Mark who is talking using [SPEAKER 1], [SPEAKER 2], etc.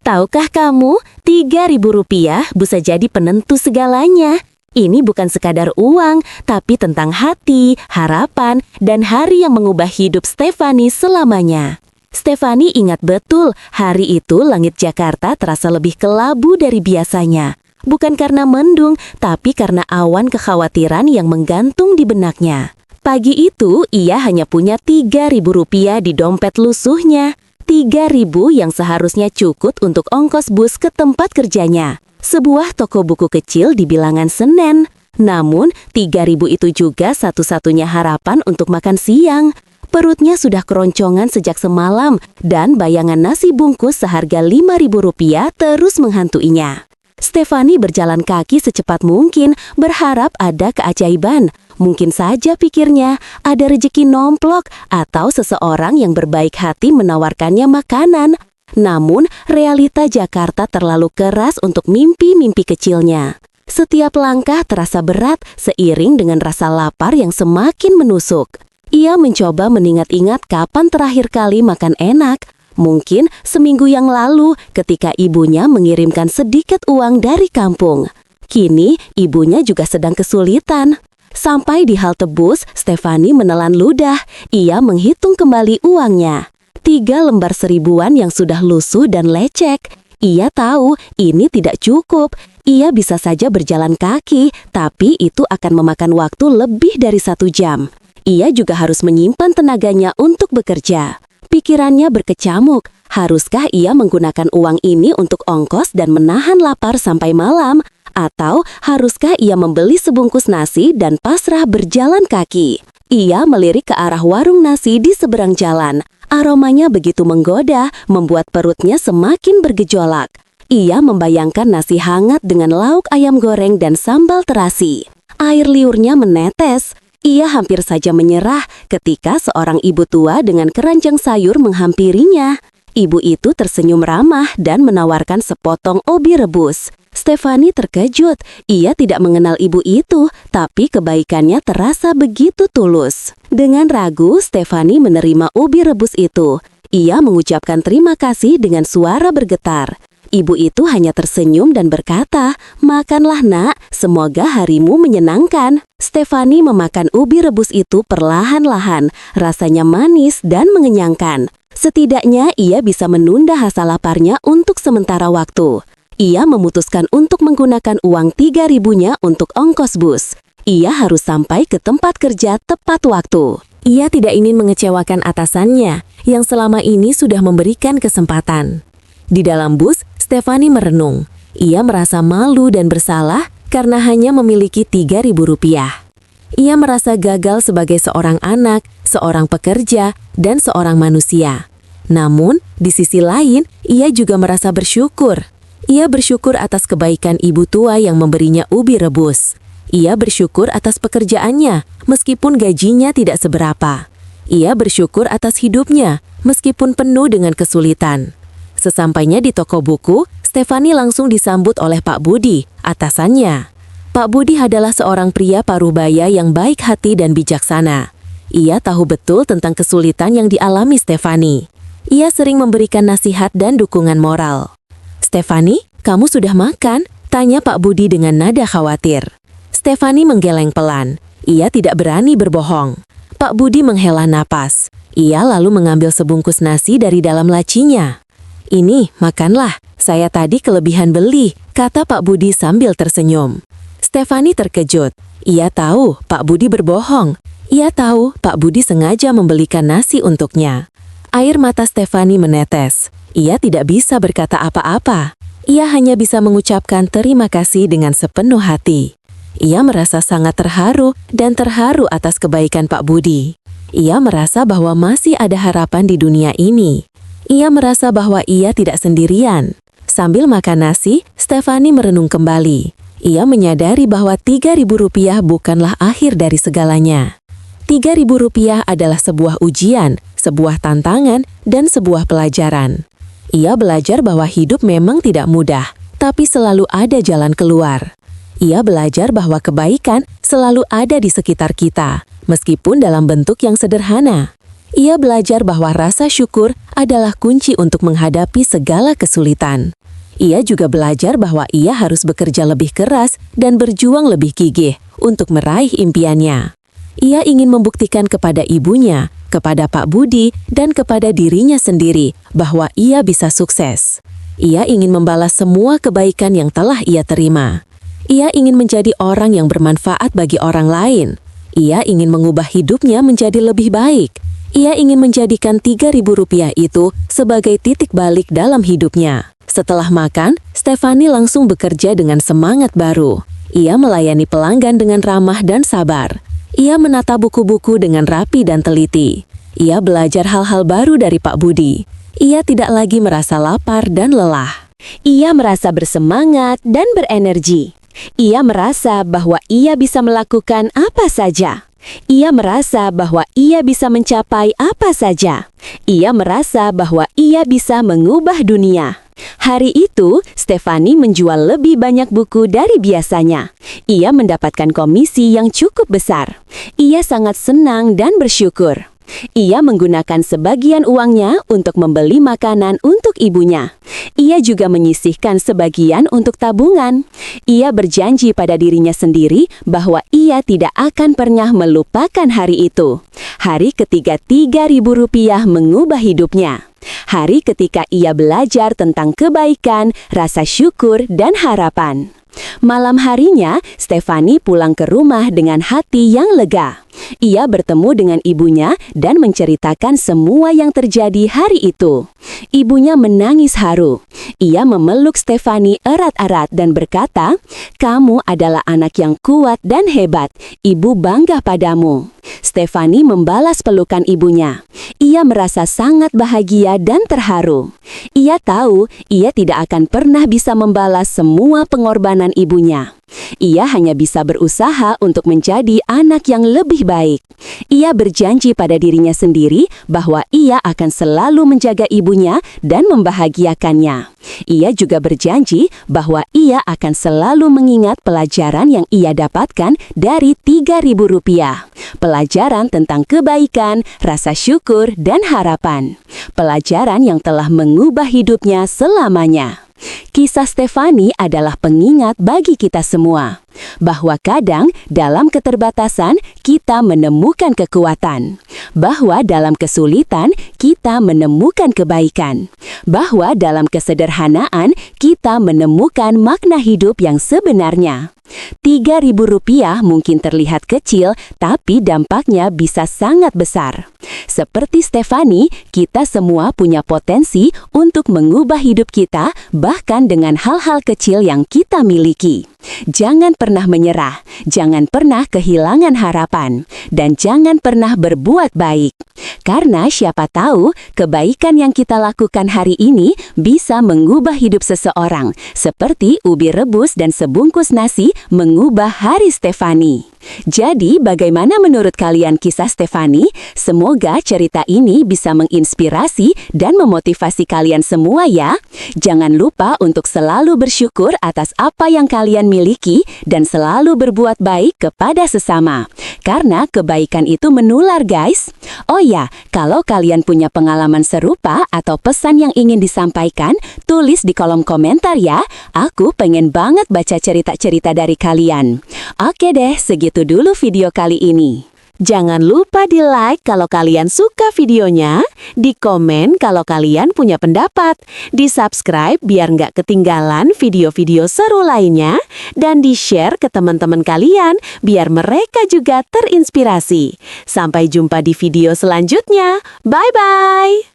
[SPEAKER 1] Tahukah kamu, Rp3.000 bisa jadi penentu segalanya. Ini bukan sekadar uang, tapi tentang hati, harapan, dan hari yang mengubah hidup Stefani selamanya. Stefani ingat betul, hari itu langit Jakarta terasa lebih kelabu dari biasanya. Bukan karena mendung, tapi karena awan kekhawatiran yang menggantung di benaknya. Pagi itu, ia hanya punya Rp3.000 di dompet lusuhnya. 3.000 yang seharusnya cukup untuk ongkos bus ke tempat kerjanya. Sebuah toko buku kecil di bilangan Senen. Namun, 3.000 itu juga satu-satunya harapan untuk makan siang. Perutnya sudah keroncongan sejak semalam, dan bayangan nasi bungkus seharga Rp5.000 terus menghantuinya. Stefani berjalan kaki secepat mungkin, berharap ada keajaiban. Mungkin saja pikirnya, ada rezeki nomplok atau seseorang yang berbaik hati menawarkannya makanan. Namun, realita Jakarta terlalu keras untuk mimpi-mimpi kecilnya. Setiap langkah terasa berat seiring dengan rasa lapar yang semakin menusuk. Ia mencoba mengingat-ingat kapan terakhir kali makan enak. Mungkin seminggu yang lalu ketika ibunya mengirimkan sedikit uang dari kampung. Kini, ibunya juga sedang kesulitan. Sampai di halte bus, Stefani menelan ludah. Ia menghitung kembali uangnya. 3 lembar seribuan yang sudah lusuh dan lecek. Ia tahu ini tidak cukup. Ia bisa saja berjalan kaki, tapi itu akan memakan waktu lebih dari 1 jam. Ia juga harus menyimpan tenaganya untuk bekerja. Pikirannya berkecamuk. Haruskah ia menggunakan uang ini untuk ongkos dan menahan lapar sampai malam? Atau haruskah ia membeli sebungkus nasi dan pasrah berjalan kaki? Ia melirik ke arah warung nasi di seberang jalan. Aromanya begitu menggoda, membuat perutnya semakin bergejolak. Ia membayangkan nasi hangat dengan lauk ayam goreng dan sambal terasi. Air liurnya menetes. Ia hampir saja menyerah ketika seorang ibu tua dengan keranjang sayur menghampirinya. Ibu itu tersenyum ramah dan menawarkan sepotong ubi rebus. Stefani terkejut. Ia tidak mengenal ibu itu, tapi kebaikannya terasa begitu tulus. Dengan ragu, Stefani menerima ubi rebus itu. Ia mengucapkan terima kasih dengan suara bergetar. Ibu itu hanya tersenyum dan berkata, "Makanlah nak, semoga harimu menyenangkan." Stefani memakan ubi rebus itu perlahan-lahan, rasanya manis dan mengenyangkan. Setidaknya ia bisa menunda rasa laparnya untuk sementara waktu. Ia memutuskan untuk menggunakan uang 3.000-nya untuk ongkos bus. Ia harus sampai ke tempat kerja tepat waktu. Ia tidak ingin mengecewakan atasannya, yang selama ini sudah memberikan kesempatan. Di dalam bus, Stefani merenung. Ia merasa malu dan bersalah karena hanya memiliki Rp3.000. Ia merasa gagal sebagai seorang anak, seorang pekerja, dan seorang manusia. Namun, di sisi lain, ia juga merasa bersyukur. Ia bersyukur atas kebaikan ibu tua yang memberinya ubi rebus. Ia bersyukur atas pekerjaannya, meskipun gajinya tidak seberapa. Ia bersyukur atas hidupnya, meskipun penuh dengan kesulitan. Sesampainya di toko buku, Stefani langsung disambut oleh Pak Budi, atasannya. Pak Budi adalah seorang pria parubaya yang baik hati dan bijaksana. Ia tahu betul tentang kesulitan yang dialami Stefani. Ia sering memberikan nasihat dan dukungan moral. "Stefani, kamu sudah makan?" tanya Pak Budi dengan nada khawatir. Stefani menggeleng pelan. Ia tidak berani berbohong. Pak Budi menghela napas. Ia lalu mengambil sebungkus nasi dari dalam lacinya. "Ini, makanlah. Saya tadi kelebihan beli," kata Pak Budi sambil tersenyum. Stefani terkejut. Ia tahu Pak Budi berbohong. Ia tahu Pak Budi sengaja membelikan nasi untuknya. Air mata Stefani menetes. Ia tidak bisa berkata apa-apa. Ia hanya bisa mengucapkan terima kasih dengan sepenuh hati. Ia merasa sangat terharu dan terharu atas kebaikan Pak Budi. Ia merasa bahwa masih ada harapan di dunia ini. Ia merasa bahwa ia tidak sendirian. Sambil makan nasi, Stefani merenung kembali. Ia menyadari bahwa Rp3.000 bukanlah akhir dari segalanya. Rp3.000 adalah sebuah ujian, sebuah tantangan, dan sebuah pelajaran. Ia belajar bahwa hidup memang tidak mudah, tapi selalu ada jalan keluar. Ia belajar bahwa kebaikan selalu ada di sekitar kita, meskipun dalam bentuk yang sederhana. Ia belajar bahwa rasa syukur adalah kunci untuk menghadapi segala kesulitan. Ia juga belajar bahwa ia harus bekerja lebih keras dan berjuang lebih gigih untuk meraih impiannya. Ia ingin membuktikan kepada ibunya, kepada Pak Budi, dan kepada dirinya sendiri bahwa ia bisa sukses. Ia ingin membalas semua kebaikan yang telah ia terima. Ia ingin menjadi orang yang bermanfaat bagi orang lain. Ia ingin mengubah hidupnya menjadi lebih baik. Ia ingin menjadikan Rp3.000 itu sebagai titik balik dalam hidupnya. Setelah makan, Stefani langsung bekerja dengan semangat baru. Ia melayani pelanggan dengan ramah dan sabar. Ia menata buku-buku dengan rapi dan teliti. Ia belajar hal-hal baru dari Pak Budi. Ia tidak lagi merasa lapar dan lelah. Ia merasa bersemangat dan berenergi. Ia merasa bahwa ia bisa melakukan apa saja. Ia merasa bahwa ia bisa mencapai apa saja. Ia merasa bahwa ia bisa mengubah dunia. Hari itu, Stefani menjual lebih banyak buku dari biasanya. Ia mendapatkan komisi yang cukup besar. Ia sangat senang dan bersyukur. Ia menggunakan sebagian uangnya untuk membeli makanan untuk ibunya. Ia juga menyisihkan sebagian untuk tabungan. Ia berjanji pada dirinya sendiri bahwa ia tidak akan pernah melupakan hari itu. Hari ketika Rp3.000 mengubah hidupnya. Hari ketika ia belajar tentang kebaikan, rasa syukur, dan harapan. Malam harinya, Stefani pulang ke rumah dengan hati yang lega. Ia bertemu dengan ibunya dan menceritakan semua yang terjadi hari itu. Ibunya menangis haru. Ia memeluk Stefani erat-erat dan berkata, "Kamu adalah anak yang kuat dan hebat. Ibu bangga padamu." Stefani membalas pelukan ibunya. Ia merasa sangat bahagia dan terharu. Ia tahu ia tidak akan pernah bisa membalas semua pengorbanan ibunya. Ia hanya bisa berusaha untuk menjadi anak yang lebih baik. Ia berjanji pada dirinya sendiri bahwa ia akan selalu menjaga ibunya dan membahagiakannya. Ia juga berjanji bahwa ia akan selalu mengingat pelajaran yang ia dapatkan dari Rp3.000. Pelajaran tentang kebaikan, rasa syukur, dan harapan. Pelajaran yang telah mengubah hidupnya selamanya. Kisah Stefani adalah pengingat bagi kita semua, bahwa kadang dalam keterbatasan kita menemukan kekuatan, bahwa dalam kesulitan kita menemukan kebaikan, bahwa dalam kesederhanaan kita menemukan makna hidup yang sebenarnya. Rp3.000 mungkin terlihat kecil, tapi dampaknya bisa sangat besar. Seperti Stefani, kita semua punya potensi untuk mengubah hidup kita, bahkan dengan hal-hal kecil yang kita miliki. Jangan pernah menyerah, jangan pernah kehilangan harapan, dan jangan pernah berbuat baik. Karena siapa tahu kebaikan yang kita lakukan hari ini bisa mengubah hidup seseorang, seperti ubi rebus dan sebungkus nasi mengubah hari Stefani. Jadi, bagaimana menurut kalian kisah Stefani? Semoga cerita ini bisa menginspirasi dan memotivasi kalian semua ya. Jangan lupa untuk selalu bersyukur atas apa yang kalian miliki dan selalu berbuat baik kepada sesama. Karena kebaikan itu menular, guys. Oh ya, kalau kalian punya pengalaman serupa atau pesan yang ingin disampaikan, tulis di kolom komentar ya. Aku pengen banget baca cerita-cerita dari kalian. Oke deh, segitu dulu video kali ini. Jangan lupa di like kalau kalian suka videonya, di komen kalau kalian punya pendapat, di subscribe biar nggak ketinggalan video-video seru lainnya, dan di share ke teman-teman kalian biar mereka juga terinspirasi. Sampai jumpa di video selanjutnya. Bye-bye!